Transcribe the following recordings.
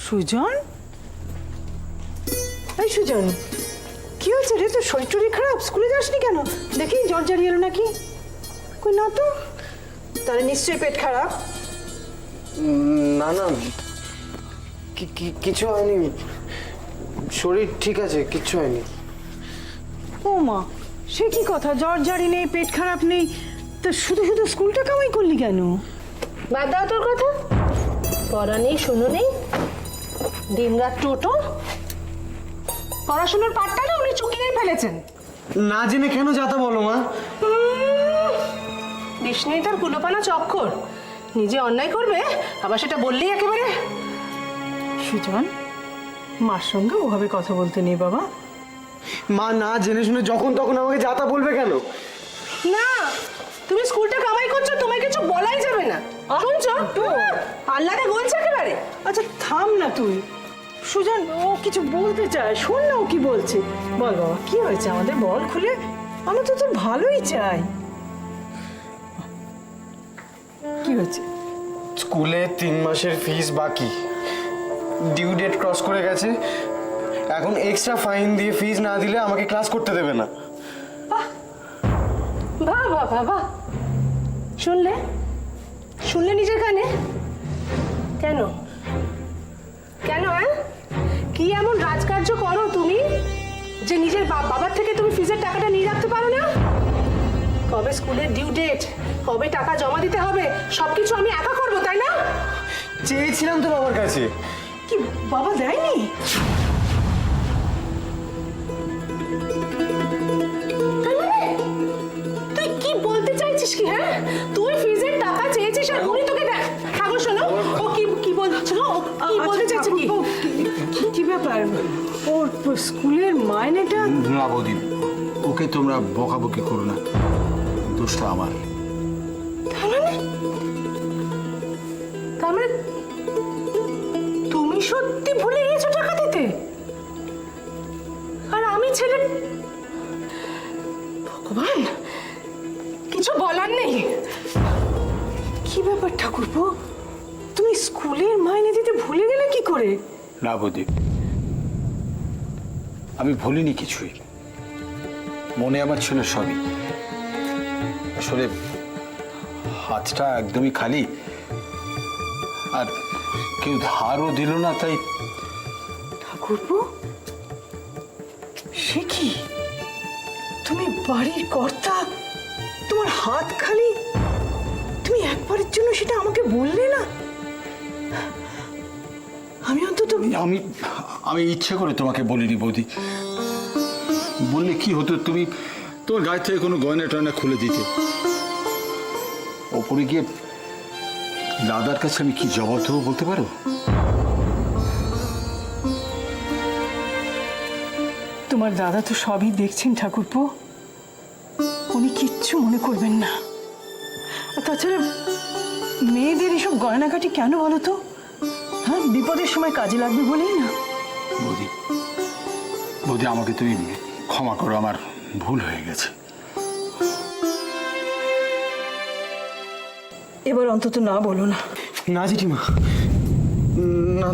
সুজন, এই সুজন, কি হয়েছে রে? তোর শরীর টরীর খারাপ? স্কুলে যাসনি কেন? দেখি জ্বর জারি এলো নাকি? কই না তো। তাহলে নিশ্চয়ই পেট খারাপ। না না, কিছু হয়নি, শরীর ঠিক আছে, কিচ্ছু হয়নি। ও মা, সে কি কথা? জ্বর জারি নেই, পেট খারাপ নেই, তা শুধু শুধু স্কুলটা কামাই করলি কেন? বাদ দাও তোর কথা। পড়া নেই, শুনো নেই, দিনরাত টোটো। পড়াশোনার পাঠটা না উনি চুকিয়েই ফেলেছেন। না জেনে কেন যাতা বলো মা? বিষ্ণুই তার কুলোপানা চক্কর। নিজে অন্যায় করবে, আবার সেটা বললেই একেবারে। সুজন, মার সঙ্গে ওভাবে কথা বলতে নেই বাবা। মা না জেনে শুনে যখন তখন আমাকে যাতা বলবে কেন? না, তুমি স্কুলটা কামাই করছো, তোমায় কিছু বলাই যাবে না, শুনছো? আল্লাহকে বলছে একেবারে। আচ্ছা থাম না তুই। সুজন, ও কিছু বলতে চায়, শোন না ও কি বলছে। বল বাবা, কি হয়েছে আমাদের বল খুলে। আমরা তো তোর ভালোই চাই। কি হয়েছে? স্কুলে 3 মাসের ফিস বাকি, ডিউ ডেট ক্রস করে গেছে। এখন এক্সট্রা ফাইন দিয়ে ফিস না দিলে আমাকে ক্লাস করতে দেবে না। বাহ বাহ বাহ বাহ, শুনলে? শুনলে নিজের কানে? কেন কেন হ্যাঁ? কি এমন রাজকার্য করো তুমি যে নিজের বাবার থেকে তুমি ফিজের টাকাটা নিয়ে রাখতে পারো না? কবে স্কুলের ডিউ ডেট, কবে টাকা জমা দিতে হবে, সবকিছু আমি একা করবো, তাই না? চেয়েছিলাম তো বাবার কাছে। কি বাবা দেয়নি? তুই কি বলতে চাইছিস কি? হ্যাঁ, তুই ফিজের টাকা চেয়েছিস আর উনি তোকে দেয়? ঠাকুর শোনো, ও কি বলছিল, ও কি বলতে চাইছে? কি ব্যাপার? ওর স্কুলের মাইনেটা? না বৌদি, ওকে তোমরা বকাবকি করো না, দোষটা আমার। তার মানে তুমি সত্যি ভুলে গিয়েছো টাকা দিতে? আর আমি ছেলে, ভগবান, কিছু বলার নেই। কি ব্যাপার ঠাকুরপো, তুমি স্কুলের মাইনে দিতে ভুলে গেলে কি করে? না বৌদি, আমি ভুলিনি কিছুই, মনে আমার ছিল সবই। আসলে হাতটা একদমই খালি, আর কেউ ধারও দিল না, তাই। ঠাকুরপো, সে কি? তুমি বাড়ির কর্তা, তোমার হাত খালি, তুমি একবারের জন্য সেটা আমাকে বললে না? আমি অন্তত আমি আমি ইচ্ছে করে তোমাকে বলিনি বৌদি, বললে কি হতো, তুমি তোমার গায়ে থেকে কোনো গয়না টয়না খুলে দিতে। ওপরে গিয়ে দাদার কাছে আমি কি জবাব দেবো বলতে পারো? তোমার দাদা তো সবই দেখছেন ঠাকুরপো, উনি কিচ্ছু মনে করবেন না। আর তাছাড়া মেয়েদের এসব গয়নাকাটি কেন বলো তো? হ্যাঁ, বিপদের সময় কাজে লাগবে বলেই না। বৌদি, বৌদি, আমাকে তুমি ক্ষমা করো, আমার ভুল হয়ে গেছে। এবার অন্তত না বলো না। না জেঠিমা, না,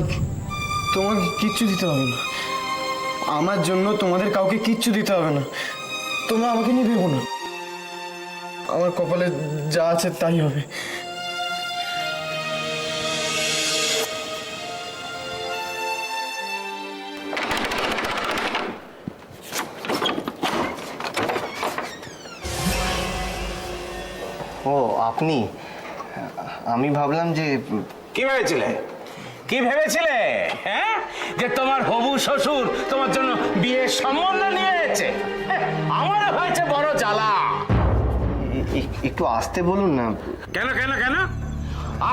তোমাকে কিচ্ছু দিতে হবে না। আমার জন্য তোমাদের কাউকে কিচ্ছু দিতে হবে না। তোমরা আমাকে নিয়ে ভেবো না, আমার কপালে যা আছে তাই হবে। ও আপনি? আমি ভাবলাম যে কি ভেবেছিলে? কি ভেবেছিলে? হ্যাঁ, যে তোমার হবু শ্বশুর তোমার জন্য বিয়ের সম্বন্ধ নিয়ে এসেছে? আমার হয়েছে বড় জ্বালা। একটু আসতে বলুন না। কেন কেন কেন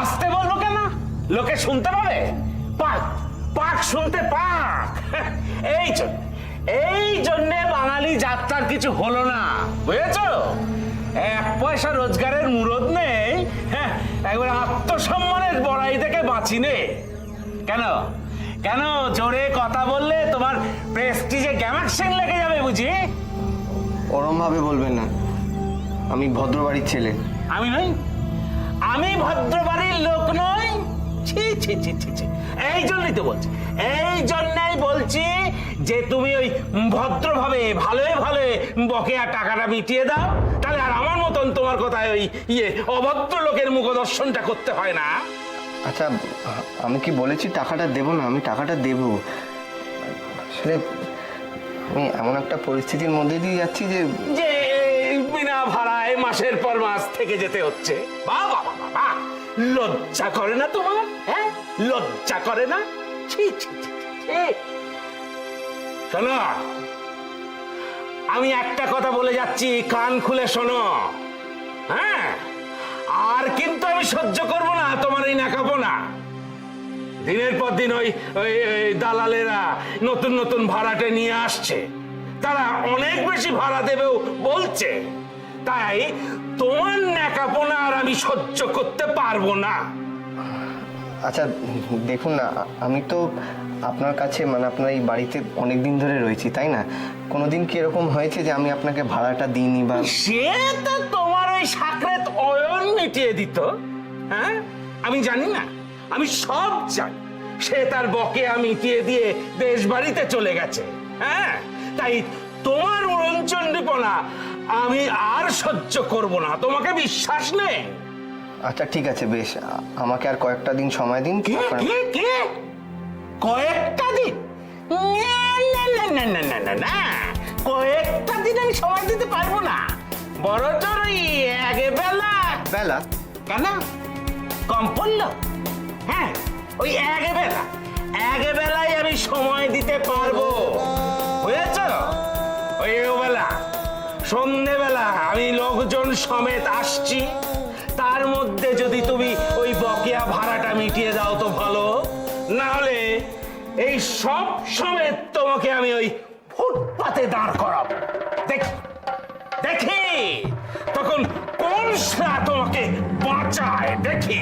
আসতে বলবো কেন? লোকে শুনতে পাবে? পাক পাক শুনতে পাক। এই জন্যে বাঙালি যাত্রার কিছু হলো না, বুঝেছো? 1 পয়সা রোজগারের মুরদ নেই, হ্যাঁ, একবার আত্মসম্মানের বড়াই থেকে বাঁচি নে। কেন কেন জোরে কথা বললে তোমার প্রেস্টিজে গ্যামাক্সিন লেগে যাবে বুঝি? ওরম ভাবে বলবেন না, আমি ভদ্র বাড়ির ছেলে। আমি নই? আমি ভদ্র বাড়ির লোক নই? ছি ছি ছি ছি ছি। এই জন্যই তো বলছি, এই জন্যই বলছি যে তুমি ওই ভদ্রভাবে ভালোই ভালো বকেয়া টাকাটা মিটিয়ে দাও, তাহলে আর আমার মতন তোমার কথায় ওই অভদ্র লোকের মুখদর্শনটা করতে হয় না। আচ্ছা, আমি কি বলেছি টাকাটা দেবো না? আমি টাকাটা দেব। আসলে আমি এমন একটা পরিস্থিতির মধ্যে দিয়ে যাচ্ছি যে যে বিনা ভাড়ায় মাসের পর মাস থেকে যেতে হচ্ছে। বাবা বাবা, লজ্জা করে না তোমার? হ্যাঁ, লজ্জা করে না? ছি ছি ছি ছি। শোনো, আমি একটা কথা বলে যাচ্ছি, কান খুলে শোনো। হ্যাঁ, আর কিন্তু আমি সহ্য করবো না তোমার এই নাকাপোনা। দিনের পর দিন ওই ওই দালালেরা নতুন নতুন ভাড়াটে নিয়ে আসছে, তারা অনেক বেশি ভাড়া দেবেও বলছে। তাই তোমার ন্যাকাপোনা আর আমি সহ্য করতে পারবো না। আচ্ছা দেখুন না, আমি তো আপনার কাছে মানে আপনার এই বাড়িতে অনেক দিন ধরে রয়েছি, তাই না? কোনোদিন কি এরকম হয়েছে যে আমি আপনাকে ভাড়াটা দিইনি বা? সে তো তোমার ওই সাকরেত অয়ন মিটিয়ে দিত। হ্যাঁ, আমি জানি না? আমি সব জানি। সে তার বকেয়া মিটিয়ে দিয়ে দেশ বাড়িতে চলে গেছে। হ্যাঁ, তাই তোমার উড়নচণ্ডীপনা আমি আর সহ্য করব না। তোমাকে বিশ্বাস নেই? আচ্ছা ঠিক আছে, বেশ, আমাকে আর কয়েকটা দিন সময় দিন। কি কি কি কয়েকটা দিন? না না না না না না না, কয়েকটা দিন আমি সময় দিতে পারবো না। বড় তোর ওই এক বেলা। বেলা? কেন, কম পড়লো? হ্যাঁ, ওই এক বেলায় আমি সময় দিতে পারবো, বুঝেছ? ওই বেলা সন্ধেবেলা আমি লোকজন সমেত আসছি, তার মধ্যে যদি তুমি ওই বকেয়া ভাড়াটা মিটিয়ে দাও তো ভালো, না হলে এই সব সমেত তোমাকে আমি ওই ফুটপাতে দাঁড় করাবো। দেখি তখন কোন সা তোমাকে বাঁচায়, দেখি।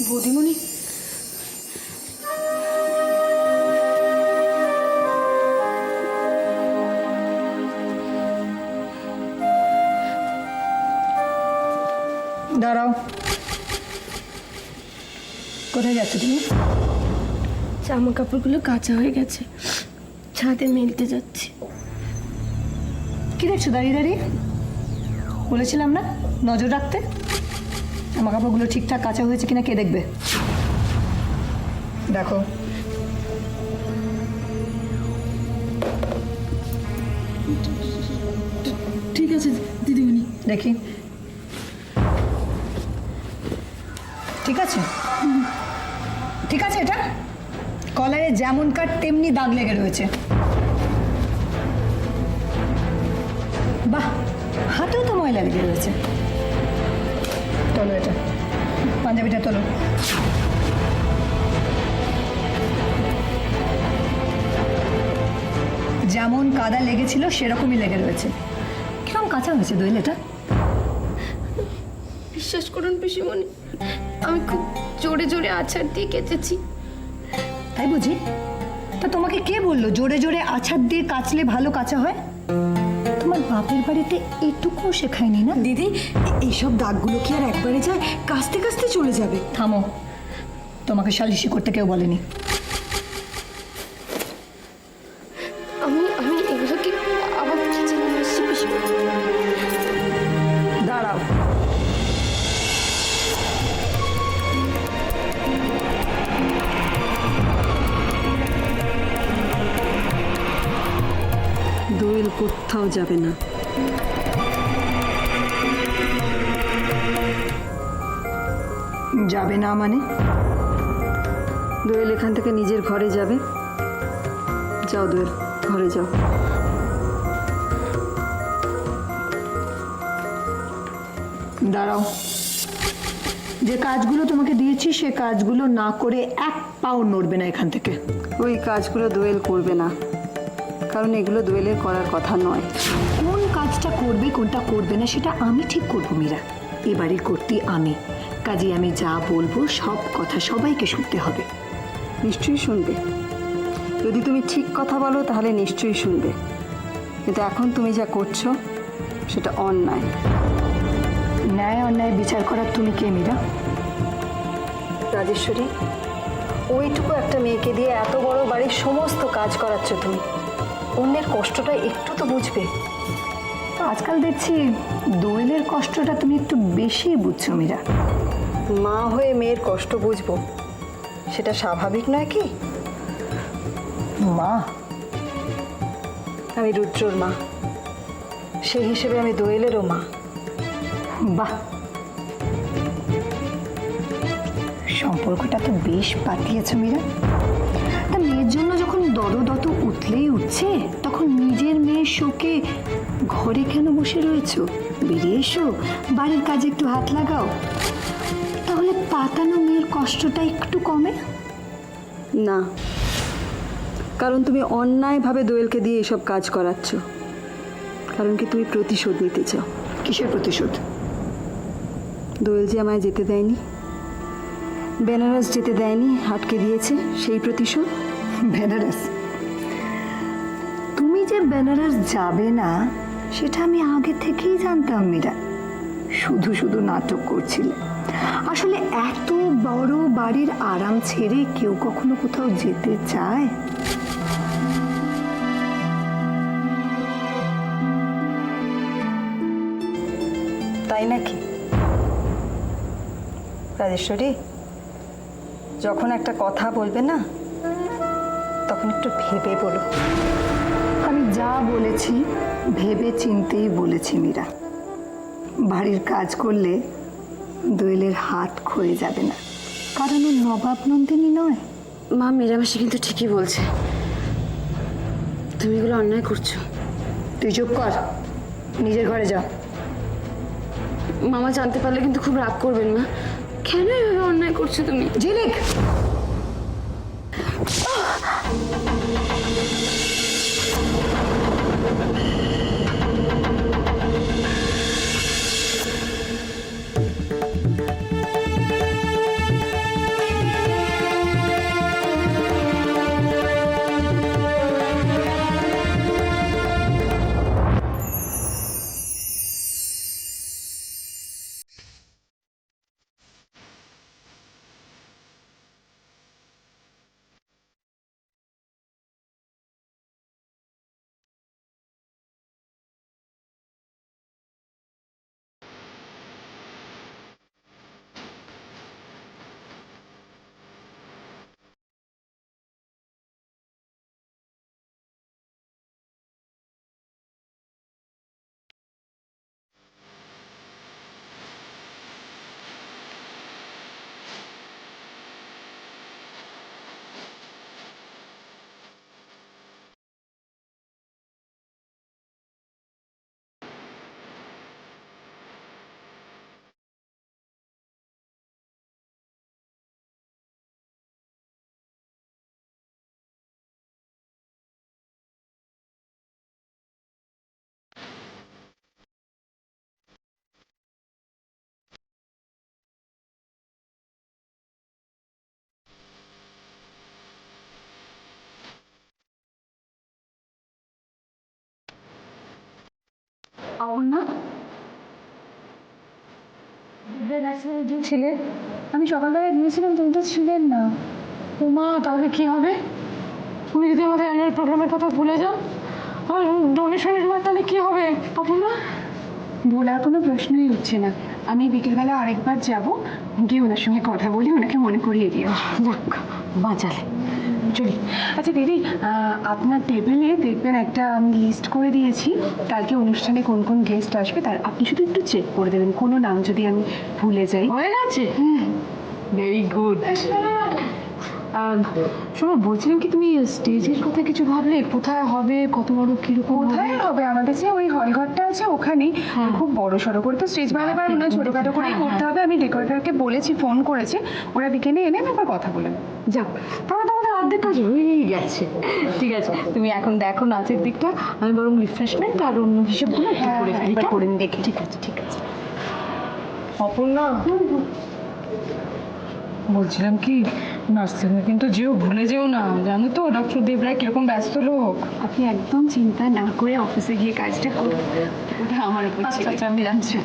বৌদিমণি, দাঁড়াও। কোথায় যাচ্ছ তুমি? জামা কাপড়গুলো কাঁচা হয়ে গেছে, ছাদে মেলতে যাচ্ছি। কি দেখছো দাঁড়িয়ে দাঁড়িয়ে? বলেছিলাম না নজর রাখতে। জামা কাপড়গুলো ঠিকঠাক কাঁচা হয়েছে কিনা কে দেখবে? দেখো। ঠিক আছে দিদিমণি। দেখি, ঠিক আছে? ঠিক আছে। এটা কলারে যেমন কাট তেমনি দাগ লেগে রয়েছে। বাহ, হাতেও তো ময়লা লেগে রয়েছে। তোলো এটা, পাঞ্জাবিটা তোলো। যেমন কাদা লেগেছিল সেরকমই লেগে রয়েছে। কিরকম কাঁচা হয়েছে দোয়েল এটা? বিশ্বাস করুন পিসিমণি, আমি খুব জোরে জোরে আছাড় দিয়ে কেচেছি। তাই বুঝি? তা তোমাকে কে বললো জোরে জোরে আছাড় দিয়ে কাচলে ভালো কাঁচা হয়? তোমার বাপের বাড়িতে এটুকুও শেখায়নি না? দিদি, এইসব দাগগুলো কি আর একবারে যায়? কাস্তে কাস্তে চলে যাবে। থামো, তোমাকে সালিশি করতে কেউ বলেনি। আমি এগুলোকে আবার কিচেনে নিয়ে এসেছি পিসিমণি। দাঁড়াও। দোয়েল কোথাও যাবে না। যাবে না মানে? দোয়েল এখান থেকে নিজের ঘরে যাবে। যাও দোয়েল, ঘরে যাও। দাঁড়াও। যে কাজগুলো তোমাকে দিয়েছি সে কাজগুলো না করে এক পাও নড়বে না এখান থেকে। ওই কাজগুলো দোয়েল করবে না, কারণ এগুলো দোয়েলের করার কথা নয়। কোন কাজটা করবে কোনটা করবে না সেটা আমি ঠিক করবো মীরা। এবারে করতে আমি, কাজে আমি যা বলবো সব কথা সবাইকে শুনতে হবে। নিশ্চয়ই শুনবে। যদি তুমি ঠিক কথা বলো তাহলে নিশ্চয়ই শুনবে, কিন্তু এখন তুমি যা করছো সেটা অন্যায়। ন্যায় অন্যায় বিচার করার তুমি কে মীরা? রাজেশ্বরী, ওইটুকু একটা মেয়েকে দিয়ে এত বড় বাড়ির সমস্ত কাজ করাচ্ছ তুমি, অন্যের কষ্টটা একটু তো বুঝবে। আজকাল দেখছি দোয়েলের কষ্টটা তুমি একটু বেশি বুঝছো মীরা। মা হয়ে মেয়ের কষ্ট বুঝবো, সেটা স্বাভাবিক নয় কি? মা? আমি রুদ্রর মা, সেই হিসেবে আমি দোয়েলেরও মা। বাহ, সম্পর্কটা তো বেশ পাতিয়েছ মীরা। তা মেয়ের জন্য যখন দরদত উঠলেই উঠছে, তখন নিজের মেয়ের শোকে ঘরে কেন বসে রয়েছো? বেরিয়ে এসো, বাড়ির কাজে একটু হাত লাগাও, তাহলে পাতানো মেয়ের কষ্টটা একটু কমে। না, কারণ তুমি অন্যায়ভাবে দোয়েলকে দিয়ে এসব কাজ করাচ্ছ। কারণ কি তুমি প্রতিশোধ নিতে চাও। কিসের প্রতিশোধ? দোয়েল যে আমায় যেতে দেয়নি, বেনারস যেতে দেয়নি, আটকে দিয়েছে, সেই প্রতিশোধ। বেনারস? তুমি যে বেনারস যাবে না সেটা আমি আগে থেকেই জানতাম মীরা। শুধু শুধু নাটক করছিলে। আসলে এত বড় বাড়ির আরাম ছেড়ে কেউ কখনো কোথাও যেতে চায়? তাই নাকি? রাজেশ্বরী, যখন একটা কথা বলবে না, তখন একটু ভেবে বলো। আমি যা বলেছি ভেবে চিন্তেই বলেছি মীরা। বাড়ির কাজ করলে দোয়েলের হাত ক্ষয়ে যাবে না, কারণ ও নবাব নন্দিনী নয়। মা, মীরামাসি কিন্তু ঠিকই বলছে, তুমি এগুলো অন্যায় করছো। তুই চুপ কর, নিজের ঘরে যা। মামা জানতে পারলে কিন্তু খুব রাগ করবেন। মা, কেন এভাবে অন্যায় করছো তুমি? ঝিলিক, ছিলে, আমি সকালবেলায় গিয়েছিলাম, তুমি তো ছিলেন না। ওমা, তাহলে কি হবে? তুমি যদি আমাদের অ্যানুয়াল প্রোগ্রামের কথা ভুলে যাও, আর ডোনেশনের বার, তাহলে কি হবে? না, বলার কোনো প্রশ্নই হচ্ছে না। আমি বিকেলবেলা আরেকবার যাব, গিয়ে ওনার সঙ্গে কথা বলি, ওনাকে মনে করিয়ে দিও। যাক, বাঁচালে। চলি। আচ্ছা দিদি, আপনার টেবিলে দেখবেন একটা আমি লিস্ট করে দিয়েছি, কালকে অনুষ্ঠানে কোন কোন গেস্ট আসবে, তার আপনি শুধু একটু চেক করে দেবেন, কোনো নাম যদি আমি ভুলে যাই। হয়ে গেছে? Very good. শোনো, বলছিলাম কি, তুমি স্টেজের কথা কিছু ভাবলে? কোথায় হবে, কত বড়, কিরকম কোথায় হবে? আমাদের যে ওই হলঘরটা আছে ওখানেই, খুব বড় সড়ো করে তো স্টেজ বানাতে পারবো না, ছোটখাটো করেই করতে হবে। আমি ডেকোরেটরকে বলেছি, ফোন করেছি, ওরা বিকেলে এনে আমি একবার কথা বলে নেবো। যাক, তাহলে তোমাদের অর্ধেক কাজ হয়েই গেছে। ঠিক আছে, তুমি এখন দেখো নাচের দিকটা, আমি বরং রিফ্রেশমেন্ট আর অন্য হিসেবগুলো করে দেখি। ঠিক আছে, ঠিক আছে। অপর্ণা, বলছিলাম কি, নাচতে কিন্তু যেও ভুলে যেও না, জানো তো ডক্টর দেবরায় কিরকম ব্যস্ত লোক। আপনি একদম চিন্তা না করে অফিসে গিয়ে কাজটা করুন, ওটা আমার উপর ছেড়ে আচ্ছা আমি জানছি।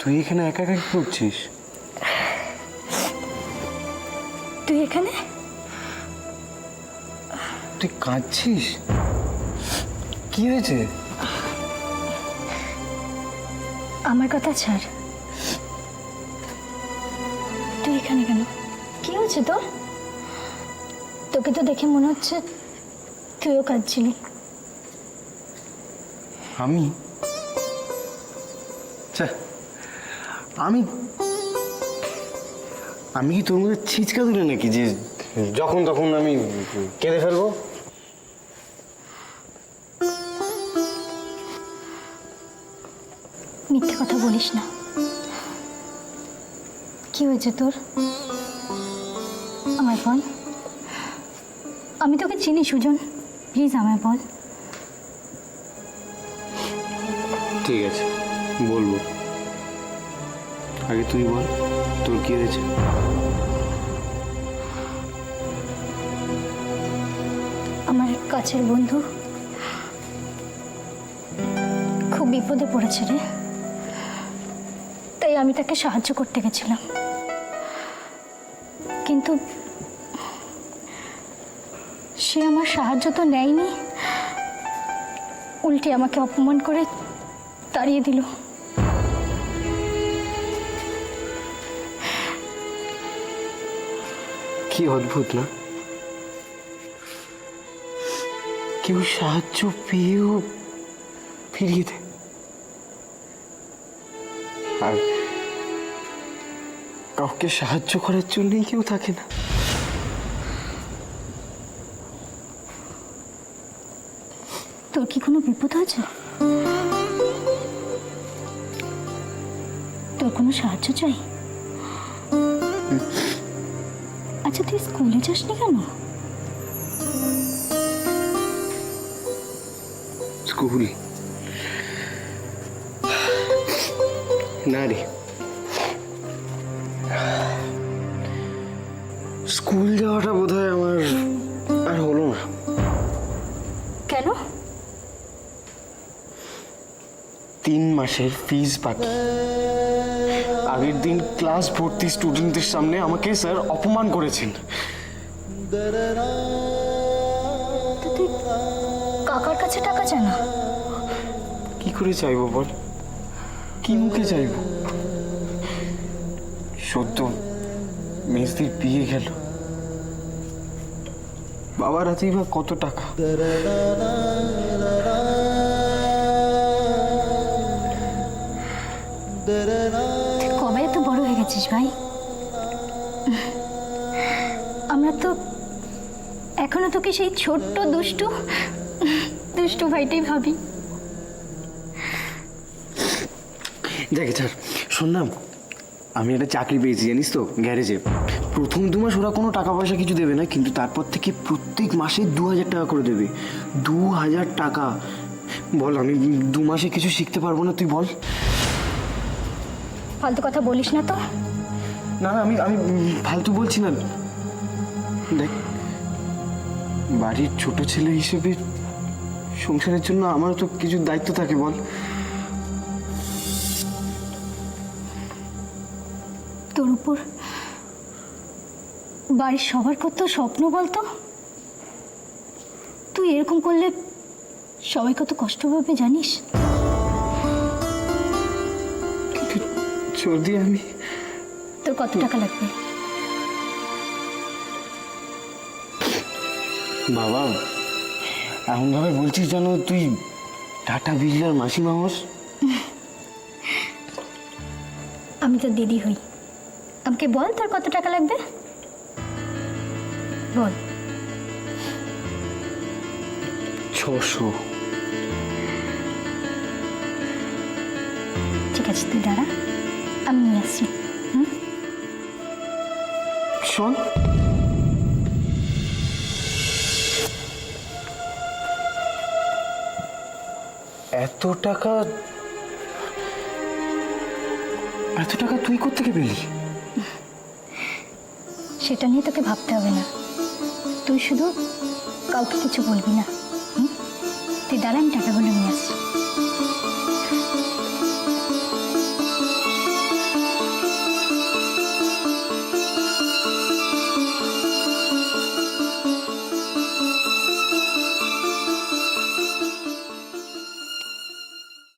তুই এখানে একা একা কি করছিস? তুই এখানে? তুই কাঁদছিস? কি হয়েছে? আমার কথা ছাড়, তুই এখানে কেন? কি হয়েছে তোর? তোকে তো দেখে মনে হচ্ছে তুইও কাঁদছিলি। আমি আমি আমি কি তোর মধ্যে ছিচকা দিলে নাকি যে যখন তখন আমি কেঁদে ফেলবো? মিথ্যে কথা বলিস না। কি হয়েছে তোর? আমায় বল, আমি তোকে চিনি সুজন, প্লিজ আমায় বল। ঠিক আছে বলবো, আগে তুই বল তোর কি হয়েছে? আমার কাছের বন্ধু খুব বিপদে পড়েছে রে, তাই আমি তাকে সাহায্য করতে গেছিলাম, কিন্তু সে আমার সাহায্য তো নেয়নি, উল্টে আমাকে অপমান করে তাড়িয়ে দিল। কি অদ্ভুত না, কেউ সাহায্য পেয়েও ফিরিয়ে দেয়, আর কাউকে সাহায্য করার জন্যই কেউ থাকে না। তোর কি কোনো বিপদ হয়েছে? তোর কোনো সাহায্য চাই? আচ্ছা তুই স্কুলে যাসনি কেন? স্কুল না রে, স্কুল যাওয়াটা বোধহয় আমার আর হলো না। কেন? 3 মাসের ফিস বাকি। আগের দিন ক্লাস ভর্তি স্টুডেন্টদের সামনে আমাকে স্যার অপমান করেছেন। তো তুই কাকার কাছে টাকা চায় না? কি করে চাইবো বল, কি মুখে চাইবো? সদ্য মেজদির বিয়ে গেল, বাবার হাতেই বা কত টাকা। তুই কবে এত বড় হয়ে গেছিস ভাই? আমরা তো এখনো তোকে সেই ছোট্ট দুষ্টু দুষ্টু ভাইটাই ভাবি। দেখে ছাড়, শোন না, আমি একটা চাকরি পেয়েছি জানিস তো, গ্যারেজে। প্রথম 2 মাস ওরা কোনো টাকা পয়সা কিছু দেবে না, কিন্তু তারপর থেকে প্রত্যেক মাসে 2000 টাকা করে দেবে। 2000 টাকা! বল আমি 2 মাসে কিছু শিখতে পারবো না? তুই বল। ফালতু কথা বলিস না তো। না না, আমি আমি ফালতু বলছি না। দেখ বাড়ির ছোট ছেলে হিসেবে সংসারের জন্য আমারও তো কিছু দায়িত্ব থাকে বল। তোর উপর বাড়ির সবার কত স্বপ্ন বলতো। তুই এরকম করলে সবাই কত কষ্ট পাবে জানিস। যদি আমি তোর কত টাকা লাগবে? বাবা এমন ভাবে বলছিস জানো তুই টাটা বিড়লার মাসিমা হোস। আমি তোর দিদি হই, আমাকে বল তোর কত টাকা লাগবে বল। 600। ঠিক আছে তুই দাঁড়া, আমি নিয়ে আসছি। শোন এত টাকা তুই কোত্থেকে পেলি? সেটা নিয়ে তোকে ভাবতে হবে না, তুই শুধু কাউকে কিছু বলবি না। তুই দাঁড়া, আমি টাকাগুলো নিয়ে আসছি।